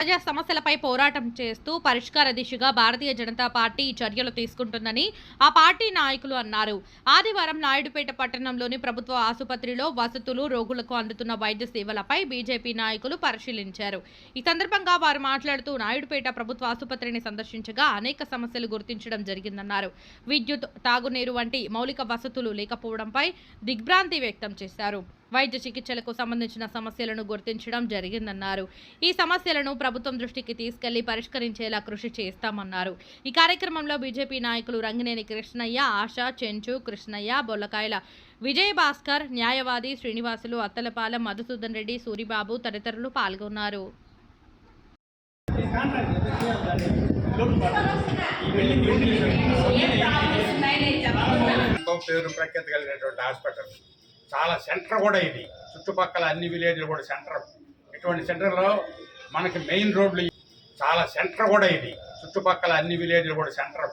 ప్రజా సమస్యలపై పోరాటం చేస్తూ పరిష్కార దిశగా భారతీయ జనతా పార్టీ చర్యలు తీసుకుంటుందని ఆ పార్టీ నాయకులు అన్నారు. ఆదివారం నాయుడుపేట పట్టణంలోని ప్రభుత్వ ఆసుపత్రిలో వసతులు, రోగులకు అందుతున్న వైద్య సేవలపై బీజేపీ నాయకులు పరిశీలించారు. ఈ సందర్భంగా వారు మాట్లాడుతూ నాయుడుపేట ప్రభుత్వ ఆసుపత్రిని సందర్శించగా అనేక సమస్యలు గుర్తించడం జరిగిందన్నారు. విద్యుత్, తాగునీరు వంటి మౌలిక వసతులు లేకపోవడంపై దిగ్భ్రాంతి వ్యక్తం చేశారు. వైద్య చికిత్సలకు సంబంధించిన సమస్యలను గుర్తించడం జరిగిందన్నారు. ఈ సమస్యలను ప్రభుత్వం దృష్టికి తీసుకెళ్లి పరిష్కరించేలా కృషి చేస్తామన్నారు. ఈ కార్యక్రమంలో బీజేపీ నాయకులు రంగినేని కృష్ణయ్య, ఆశా, చెంచు, కృష్ణయ్య, బొల్లకాయల విజయభాస్కర్, న్యాయవాది శ్రీనివాసులు, అత్తలపాలెం మధుసూదన్ రెడ్డి, సూరిబాబు తదితరులు పాల్గొన్నారు. చాలా సెంటర్ కూడా ఇది, చుట్టుపక్కల అన్ని విలేజ్లు కూడా సెంటర్. ఇటువంటి సెంటర్లో మనకి మెయిన్ రోడ్లు చాలా సెంటర్ కూడా ఇది, చుట్టుపక్కల అన్ని విలేజ్లు కూడా సెంటర్.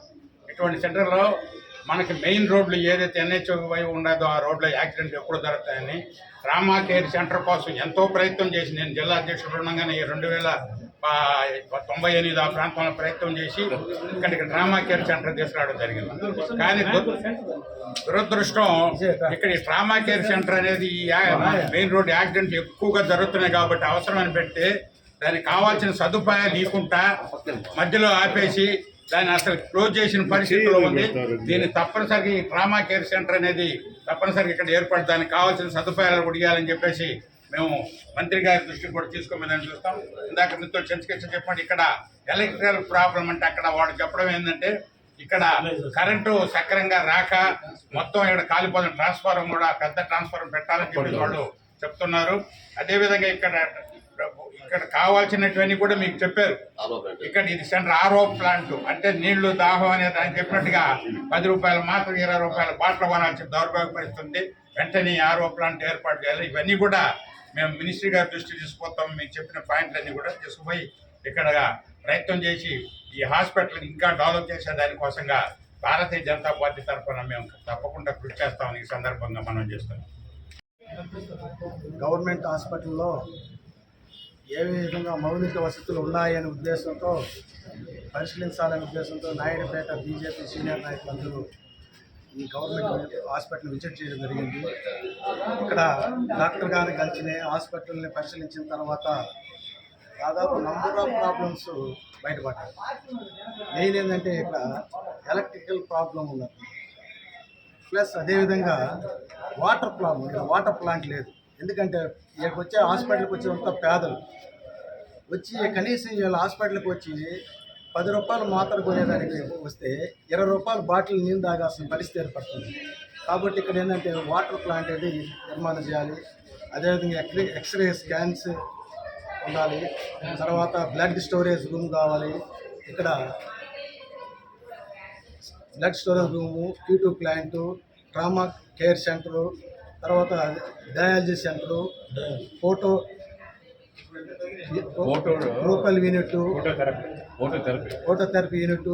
ఇటువంటి సెంటర్లో మనకి మెయిన్ రోడ్లు ఏదైతే ఎన్హెచ్ వైపు ఉండదో ఆ రోడ్లో యాక్సిడెంట్ ఎప్పుడు జరుగుతాయని ట్రామా కేర్ సెంటర్ కోసం ఎంతో ప్రయత్నం చేసి నేను జిల్లా అధ్యక్షుడు ఉండగానే 2098 ఆ ప్రాంతంలో ప్రయత్నం చేసి ఇక్కడికి ట్రామా కేర్ సెంటర్ తీసుకురావడం జరిగింది. కానీ దురదృష్టం ఇక్కడ ఈ ట్రామా కేర్ సెంటర్ అనేది మెయిన్ రోడ్ యాక్సిడెంట్ ఎక్కువగా జరుగుతున్నాయి కాబట్టి అవసరమని పెట్టి దానికి కావాల్సిన సదుపాయాలు లేకుండా మధ్యలో ఆపేసి దాన్ని అసలు క్లోజ్ చేసిన పరిస్థితిలో ఉంది. దీన్ని తప్పనిసరిగా ఈ ట్రామా కేర్ సెంటర్ అనేది తప్పనిసరిగా ఇక్కడ ఏర్పడి దానికి కావాల్సిన సదుపాయాలు కూడా ఇవ్వాలని చెప్పేసి మేము మంత్రి గారి దృష్టికి కూడా తీసుకోమని చూస్తాం. ఇందాక మీతో చెంచుకెచ్చి చెప్పండి, ఇక్కడ ఎలక్ట్రికల్ ప్రాబ్లం అంటే అక్కడ వాడు చెప్పడం ఏంటంటే ఇక్కడ కరెంటు సక్రంగా రాక మొత్తం ఇక్కడ కాలిపోయిన ట్రాన్స్ఫార్మర్ కూడా పెద్ద ట్రాన్స్ఫార్మర్ పెట్టాలని చెప్పి వాళ్ళు చెప్తున్నారు. అదేవిధంగా ఇక్కడ కావాల్సినటువన్నీ కూడా మీకు చెప్పారు. ఇక్కడ ఇది సెంటర్ ఆర్ఓ ప్లాంట్ అంటే నీళ్లు దాహం అనేది ఆయన చెప్పినట్టుగా 10 రూపాయలు మాత్రం 20 రూపాయల బాటలు కొనాల్సి దౌర్భాగ్యపరుస్తుంది. వెంటనే ఆర్ఓ ప్లాంట్ ఏర్పాటు చేయాలి. ఇవన్నీ కూడా మేము మినిస్ట్రీ గారి దృష్టి తీసుకుపోతాం. మీకు చెప్పిన పాయింట్లన్నీ కూడా తీసుకుపోయి ఇక్కడ ప్రయత్నం చేసి ఈ హాస్పిటల్ ఇంకా డెవలప్ చేసే దానికోసంగా భారతీయ జనతా పార్టీ తరఫున మేము తప్పకుండా కృషి చేస్తామని ఈ సందర్భంగా మనం చేస్తాం. గవర్నమెంట్ హాస్పిటల్లో ఏ విధంగా మౌలిక వసతులు ఉన్నాయనే ఉద్దేశంతో పరిశీలించాలనే ఉద్దేశంతో నాయుడుపేట బీజేపీ సీనియర్ నాయకులందరూ ఈ గవర్నమెంట్ హాస్పిటల్ విజిట్ చేయడం జరిగింది. ఇక్కడ డాక్టర్ గారిని కలిసి హాస్పిటల్ని పరిశీలించిన తర్వాత దాదాపు నంబర్ ఆఫ్ ప్రాబ్లమ్స్ బయటపడ్డాయి. మెయిన్ ఏంటంటే ఇక్కడ ఎలక్ట్రికల్ ప్రాబ్లం ఉన్నది, ప్లస్ అదేవిధంగా వాటర్ ప్రాబ్లం. ఇక్కడ వాటర్ ప్లాంట్ లేదు. ఎందుకంటే ఇక్కడికి వచ్చే హాస్పిటల్కి వచ్చేంత పేదలు వచ్చి కనీసం వీళ్ళ హాస్పిటల్కి వచ్చి 10 రూపాయలు మాత్ర కొనేదానికి వస్తే 20 రూపాయల బాటిల్ నీళ్ళు తాగాల్సిన పరిస్థితి ఏర్పడుతుంది. కాబట్టి ఇక్కడ ఏంటంటే వాటర్ ప్లాంట్ అనేది నిర్మాణం చేయాలి. అదేవిధంగా ఎక్స్రే స్కాన్స్ ఉండాలి. తర్వాత బ్లడ్ స్టోరేజ్ రూమ్ కావాలి. ఇక్కడ blood storage room, Q2 plant, trauma care centre, తర్వాత డయాలసిస్ సెంటరు, ఫోటోగ్రూపల్ యూనిట్, ఫోటోథెరపీ యూనిట్.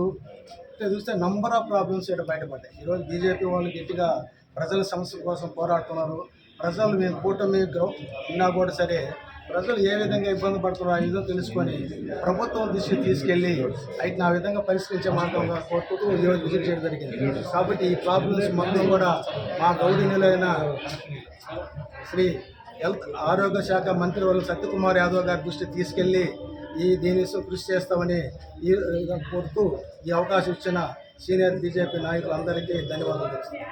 ఇట్లా చూస్తే నంబర్ ఆఫ్ ప్రాబ్లమ్స్ ఇక్కడ బయటపడ్డాయి. ఈరోజు బీజేపీ వాళ్ళు గట్టిగా ప్రజల సమస్యల కోసం పోరాడుతున్నారు. ప్రజలు మేము కూటమి ఉన్నా కూడా సరే ప్రజలు ఏ విధంగా ఇబ్బంది పడుతున్నారో ఆ విధంగా తెలుసుకొని ప్రభుత్వం దృష్టికి తీసుకెళ్ళి అయితే ఆ విధంగా పరిష్కరించే మార్గంగా కోరుకుంటూ ఈరోజు విజిట్ చేయడం జరిగింది. కాబట్టి ఈ ప్రాబ్లమ్స్ మొత్తం కూడా మా గౌరవనీయులైన శ్రీ హెల్త్ ఆరోగ్య శాఖ మంత్రి వర్యులు సత్యకుమార్ యాదవ్ గారి దృష్టికి తీసుకెళ్ళి దీని కృషి చేస్తామని కోరుతూ ఈ అవకాశం ఇచ్చిన సీనియర్ బీజేపీ నాయకులందరికీ ధన్యవాదాలు తెలుస్తున్నాను.